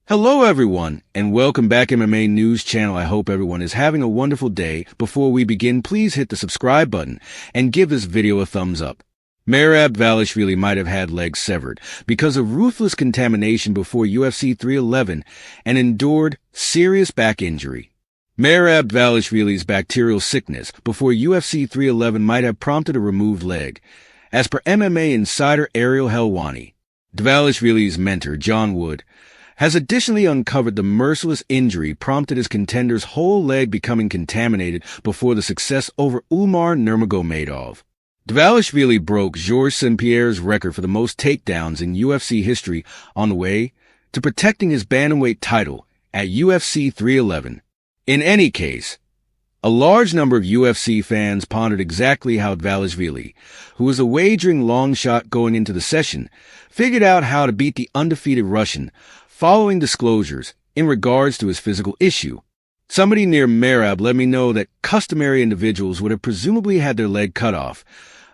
Hello everyone, and welcome back MMA News Channel. I hope everyone is having a wonderful day. Before we begin, please hit the subscribe button and give this video a thumbs up. Merab Dvalishvili might have had legs severed because of ruthless contamination before UFC 311 and endured serious back injury. Merab Dvalishvili's bacterial sickness before UFC 311 might have prompted a removed leg. As per MMA insider Ariel Helwani, Dvalishvili's mentor, John Wood, has additionally uncovered the merciless injury prompted his contender's whole leg becoming contaminated before the success over Umar Nurmagomedov. Dvalishvili broke Georges St-Pierre's record for the most takedowns in UFC history on the way to protecting his bantamweight title at UFC 311. In any case, a large number of UFC fans pondered exactly how Dvalishvili, who was a wagering long shot going into the session, figured out how to beat the undefeated Russian following disclosures in regards to his physical issue. Somebody near Merab let me know that customary individuals would have presumably had their leg cut off,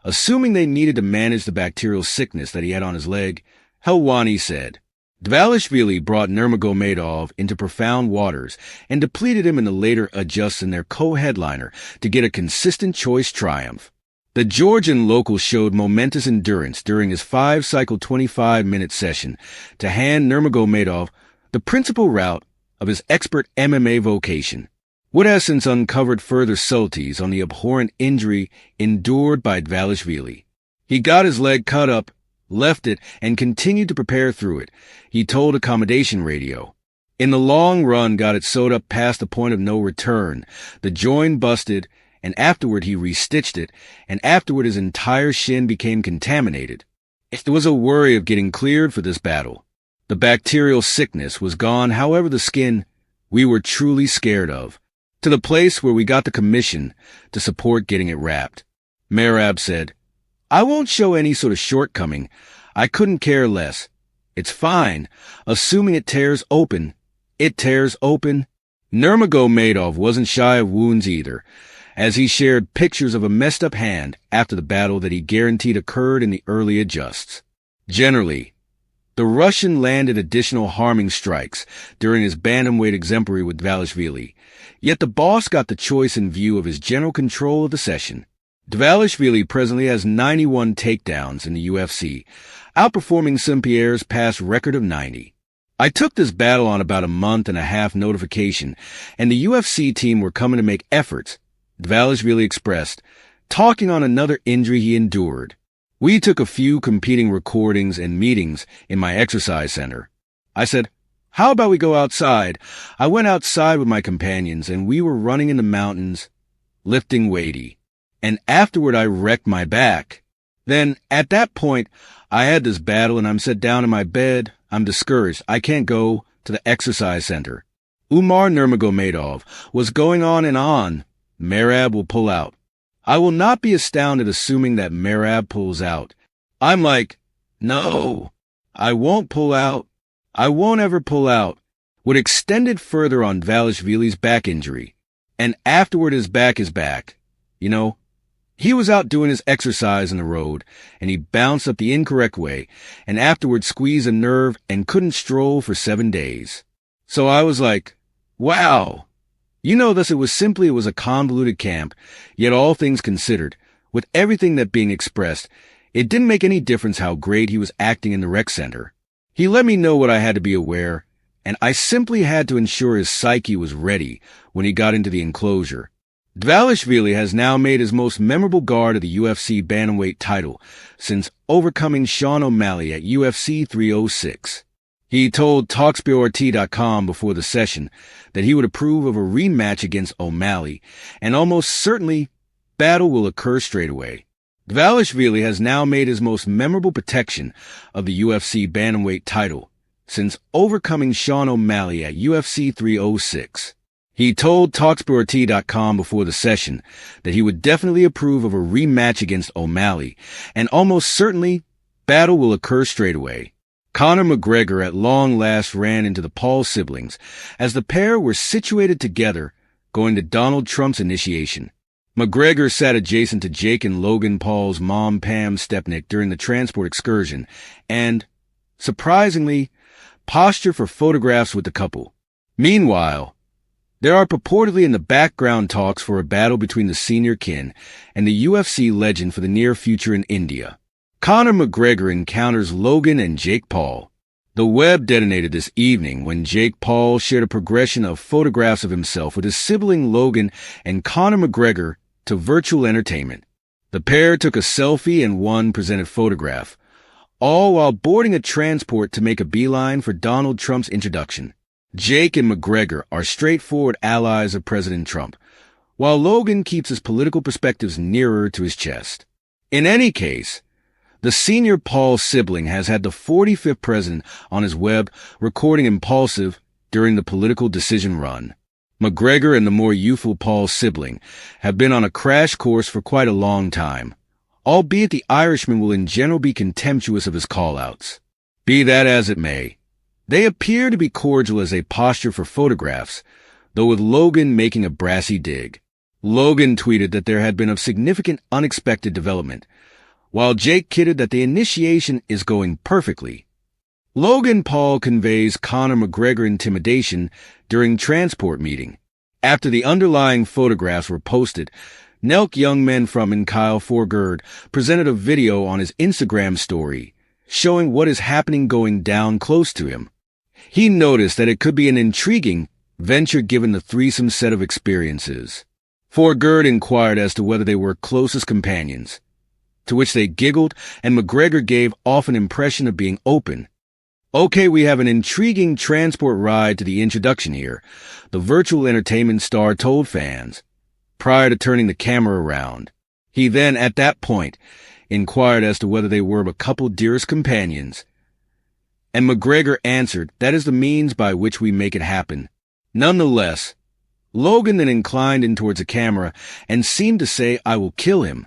assuming they needed to manage the bacterial sickness that he had on his leg. Helwani said, Dvalishvili brought Nurmagomedov into profound waters and depleted him in the later adjusts in their co-headliner to get a consistent choice triumph. The Georgian local showed momentous endurance during his 5-cycle 25-minute session to hand Nurmagomedov the principal route of his expert MMA vocation. Wood has since uncovered further subtleties on the abhorrent injury endured by Dvalishvili. He got his leg cut up, left it, and continued to prepare through it, he told Accommodation Radio. In the long run, got it sewed up past the point of no return. The joint busted, and afterward he restitched it, and afterward his entire shin became contaminated. There was a worry of getting cleared for this battle. The bacterial sickness was gone, however the skin we were truly scared of, to the place where we got the commission to support getting it wrapped. Merab said, I won't show any sort of shortcoming. I couldn't care less. It's fine. Assuming it tears open, it tears open. Nurmagomedov wasn't shy of wounds either, as he shared pictures of a messed up hand after the battle that he guaranteed occurred in the early adjusts. Generally, the Russian landed additional harming strikes during his bantamweight exemplary with Dvalishvili, yet the boss got the choice in view of his general control of the session. Dvalishvili presently has 91 takedowns in the UFC, outperforming St-Pierre's past record of 90. I took this battle on about a month-and-a-half notification, and the UFC team were coming to make efforts, Dvalishvili expressed, talking on another injury he endured. We took a few competing recordings and meetings in my exercise center. I said, how about we go outside? I went outside with my companions, and we were running in the mountains, lifting weighty. And afterward I wrecked my back. Then, at that point, I had this battle, and I'm set down in my bed. I'm discouraged. I can't go to the exercise center. Umar Nurmagomedov was going on and on. Merab will pull out. I will not be astounded assuming that Merab pulls out. I'm like, no, I won't pull out. I won't ever pull out. Would extend it further on Dvalishvili's back injury. And afterward his back is back. You know, he was out doing his exercise on the road, and he bounced up the incorrect way, and afterward squeezed a nerve and couldn't stroll for 7 days. So I was like, wow. You know, thus it was a convoluted camp, yet all things considered, with everything that being expressed, it didn't make any difference how great he was acting in the rec center. He let me know what I had to be aware, and I simply had to ensure his psyche was ready when he got into the enclosure. Dvalishvili has now made his most memorable guard of the UFC bantamweight title since overcoming Sean O'Malley at UFC 306. He told TalkSporT.com before the session that he would approve of a rematch against O'Malley, and almost certainly battle will occur straight away. Dvalishvili has now made his most memorable protection of the UFC bantamweight title since overcoming Sean O'Malley at UFC 306. He told TalkSporT.com before the session that he would definitely approve of a rematch against O'Malley, and almost certainly battle will occur straight away. Conor McGregor at long last ran into the Paul siblings as the pair were situated together going to Donald Trump's initiation. McGregor sat adjacent to Jake and Logan Paul's mom Pam Stepnick during the transport excursion, and, surprisingly, posture for photographs with the couple. Meanwhile, there are purportedly in the background talks for a battle between the senior kin and the UFC legend for the near future in India. Conor McGregor encounters Logan and Jake Paul. The web detonated this evening when Jake Paul shared a progression of photographs of himself with his sibling Logan and Conor McGregor to virtual entertainment. The pair took a selfie and one presented photograph, all while boarding a transport to make a beeline for Donald Trump's introduction. Jake and McGregor are straightforward allies of President Trump, while Logan keeps his political perspectives nearer to his chest. In any case, the senior Paul sibling has had the 45th president on his web recording impulsive during the political decision run. McGregor and the more youthful Paul sibling have been on a crash course for quite a long time, albeit the Irishman will in general be contemptuous of his call-outs. Be that as it may, they appear to be cordial as they posture for photographs, though with Logan making a brassy dig. Logan tweeted that there had been a significant unexpected development, while Jake kidded that the initiation is going perfectly. Logan Paul conveys Conor McGregor intimidation during transport meeting. After the underlying photographs were posted, Nelk young men from and Kyle Forgerd presented a video on his Instagram story, showing what is happening going down close to him. He noticed that it could be an intriguing venture given the threesome set of experiences. Forgerd inquired as to whether they were closest companions, to which they giggled, and McGregor gave off an impression of being open. Okay, we have an intriguing transport ride to the introduction here, the virtual entertainment star told fans, prior to turning the camera around. He then, at that point, inquired as to whether they were a couple dearest companions, and McGregor answered, "That is the means by which we make it happen." Nonetheless, Logan then inclined in towards the camera and seemed to say, "I will kill him,"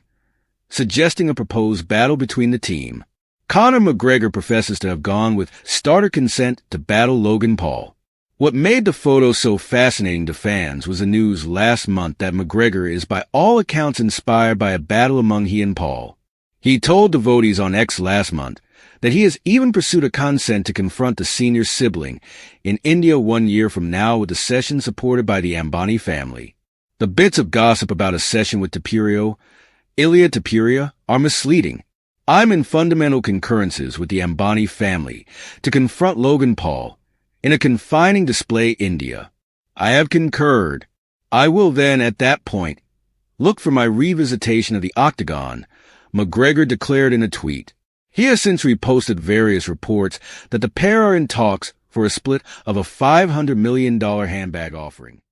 suggesting a proposed battle between the team. Conor McGregor professes to have gone with starter consent to battle Logan Paul. What made the photo so fascinating to fans was the news last month that McGregor is by all accounts inspired by a battle among he and Paul. He told devotees on X last month that he has even pursued a consent to confront the senior sibling in India 1 year from now with a session supported by the Ambani family. The bits of gossip about a session with Ilya Tapuria are misleading. I'm in fundamental concurrences with the Ambani family to confront Logan Paul in a confining display India. I have concurred. I will then, at that point, look for my revisitation of the octagon, McGregor declared in a tweet. He has since reposted various reports that the pair are in talks for a split of a $500 million handbag offering.